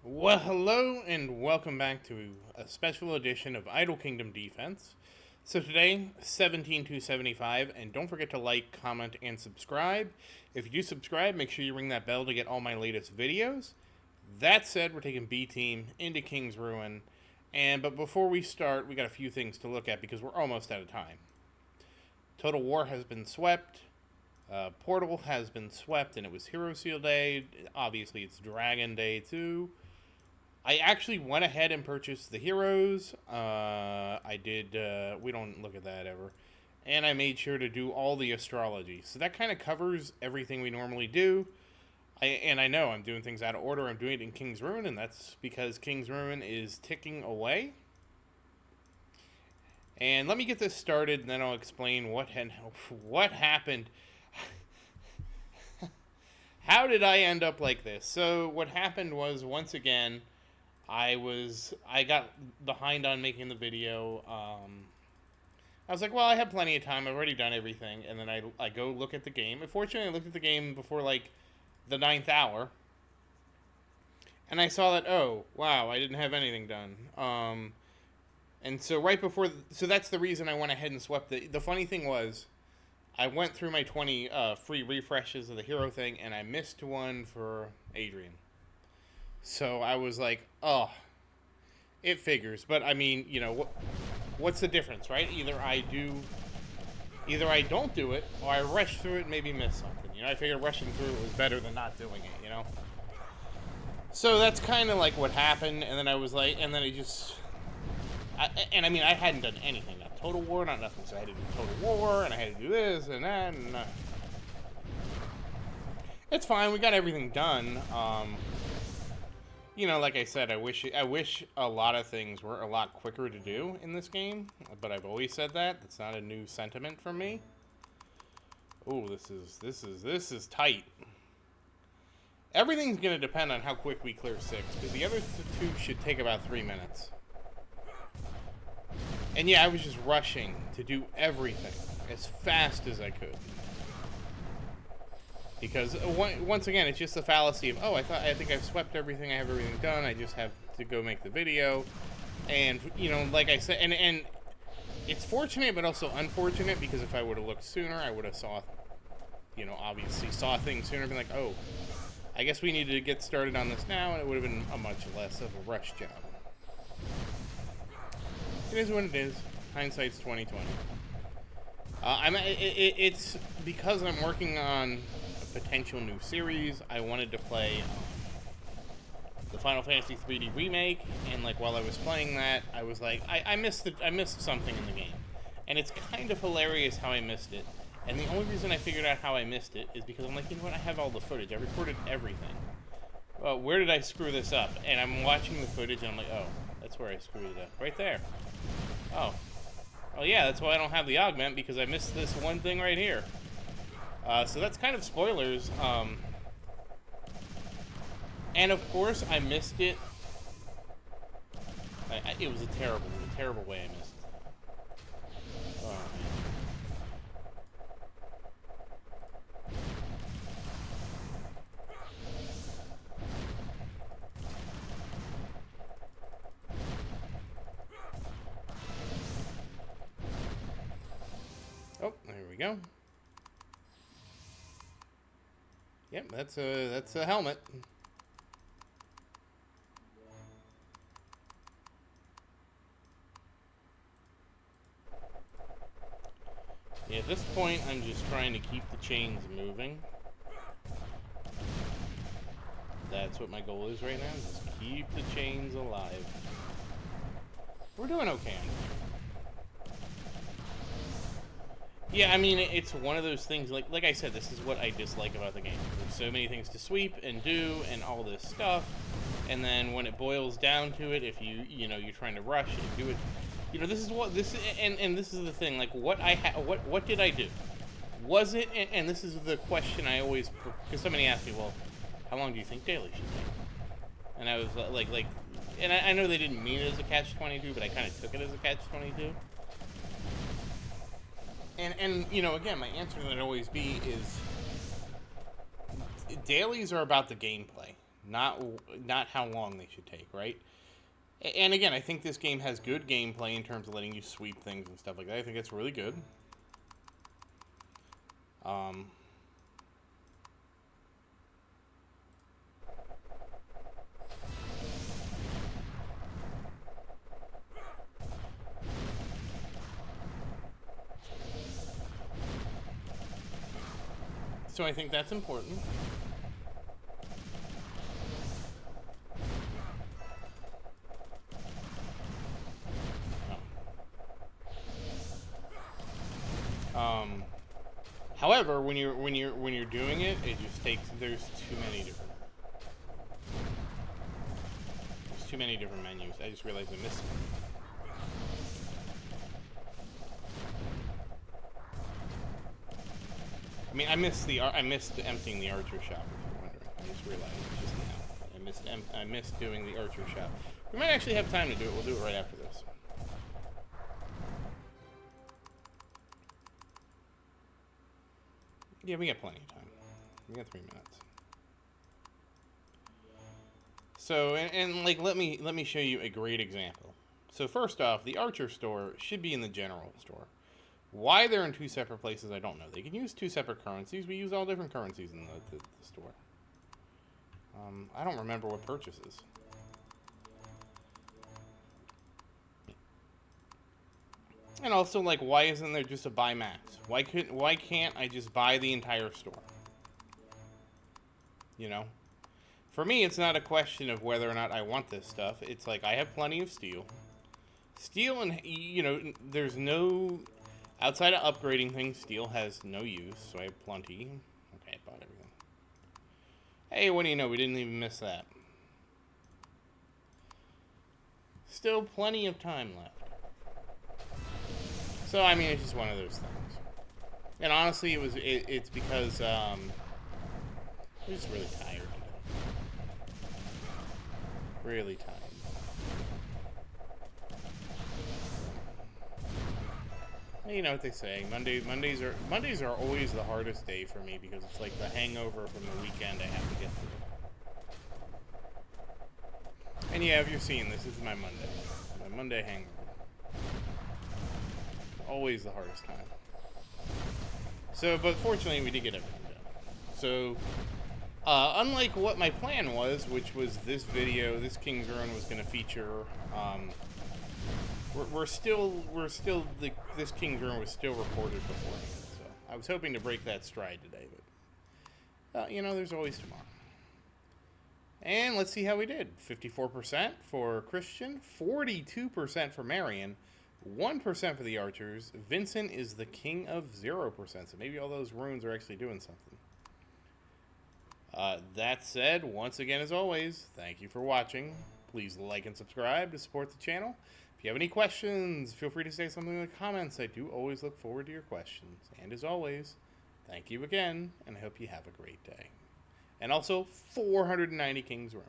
Well, hello and welcome back to a special edition of Idle Kingdom Defense. So today, 17-275, and don't forget to like, comment, and subscribe. If you do subscribe, make sure you ring that bell to get all my latest videos. That said, we're taking B Team into King's Ruin, but before we start, we got a few things to look at because we're almost out of time. Total War has been swept. Portal has been swept, and it was Hero Seal Day. Obviously, it's Dragon Day too. I actually went ahead and purchased the heroes. I did. We don't look at that ever. And I made sure to do all the astrology. So that kind of covers everything we normally do. I know I'm doing things out of order. I'm doing it in King's Ruin, and that's because King's Ruin is ticking away. And let me get this started, and then I'll explain what happened. How did I end up like this? So what happened was, once again, I got behind on making the video. I was like, well, I have plenty of time. I've already done everything. And then I go look at the game. Unfortunately, I looked at the game before, like, the 9th hour. And I saw that, oh, wow, I didn't have anything done. And so right before... So that's the reason I went ahead and swept it. The funny thing was, I went through my 20 free refreshes of the hero thing, and I missed one for Adrian. So I was like, oh, it figures. But I mean, you know, what's the difference, right? Either I don't do it, or I rush through it and maybe miss something. You know, I figured rushing through it was better than not doing it, you know? So that's kind of like what happened, and then I was like, and then I hadn't done anything, not Total War, not nothing, so I had to do Total War, and I had to do this and that, and it's fine, we got everything done. You know, like I said, I wish a lot of things were a lot quicker to do in this game, but I've always said that. That's not a new sentiment from me. Oh, this is tight. Everything's going to depend on how quick we clear 6, because the other two should take about 3 minutes. And yeah, I was just rushing to do everything as fast as I could. Because, once again, it's just the fallacy of, oh, I think I've swept everything, I have everything done, I just have to go make the video. And, you know, like I said, and it's fortunate, but also unfortunate, because if I would have looked sooner, I would have obviously saw things sooner, and been like, oh, I guess we needed to get started on this now, and it would have been a much less of a rush job. It is what it is. Hindsight's 20/20. It's because I'm working on potential new series. I wanted to play the Final Fantasy 3D remake, and like while I was playing that, I was like, I missed something in the game, and it's kind of hilarious how I missed it. And the only reason I figured out how I missed it is because I'm like, you know what? I have all the footage. I recorded everything. Where did I screw this up? And I'm watching the footage, and I'm like, oh, that's where I screwed it up, right there. Oh yeah, that's why I don't have the augment, because I missed this one thing right here. So that's kind of spoilers. And of course, I missed it. It was a terrible way I missed it. Oh, man. Oh, there we go. Yep, that's a helmet. Yeah, at this point, I'm just trying to keep the chains moving. That's what my goal is right now, just keep the chains alive. We're doing okay on here. Yeah, I mean, it's one of those things, like I said, this is what I dislike about the game. There's so many things to sweep and do and all this stuff, and then when it boils down to it, if you're trying to rush and do it, this is the thing, like, what did I do? Was it, and this is the question I always, because somebody asked me, well, how long do you think daily should take? And I was like, and I know they didn't mean it as a catch-22, but I kind of took it as a catch-22. And again, my answer to that always be is dailies are about the gameplay, not how long they should take, right? And again, I think this game has good gameplay in terms of letting you sweep things and stuff like that. I think it's really good. So I think that's important. However, when you're doing it, it just takes. There's too many different menus. I just realized I missed one. I mean, I missed emptying the archer shop. If you're wondering, I just realized just now. I missed doing the archer shop. We might actually have time to do it. We'll do it right after this. Yeah, we got plenty of time. We got 3 minutes. So, and like, let me show you a great example. So first off, the Archer store should be in the general store. Why they're in 2 separate places, I don't know. They can use 2 separate currencies. We use all different currencies in the store. I don't remember what purchases. And also, like, why isn't there just a buy max? Why can't I just buy the entire store? You know? For me, it's not a question of whether or not I want this stuff. It's like, I have plenty of steel. Steel and, you know, there's no... Outside of upgrading things, steel has no use, so I have plenty. Okay, I bought everything. Hey, what do you know? We didn't even miss that. Still plenty of time left. So, I mean, it's just one of those things. And honestly, it's because, I'm just really tired today. Really tired. You know what they say, Mondays are always the hardest day for me because it's like the hangover from the weekend I have to get through. And yeah, if you're seeing this is my Monday hangover. Always the hardest time. So, but fortunately we did get everything done. So, unlike what my plan was, which was this video, this King's Ruin was going to feature, this King's Ruin was still recorded beforehand, so I was hoping to break that stride today, but, you know, there's always tomorrow. And let's see how we did. 54% for Christian, 42% for Marion, 1% for the archers. Vincent is the king of 0%, so maybe all those runes are actually doing something. That said, once again, as always, thank you for watching. Please like and subscribe to support the channel. If you have any questions, feel free to say something in the comments. I do always look forward to your questions. And as always, thank you again, and I hope you have a great day. And also, 490 King's Ruin.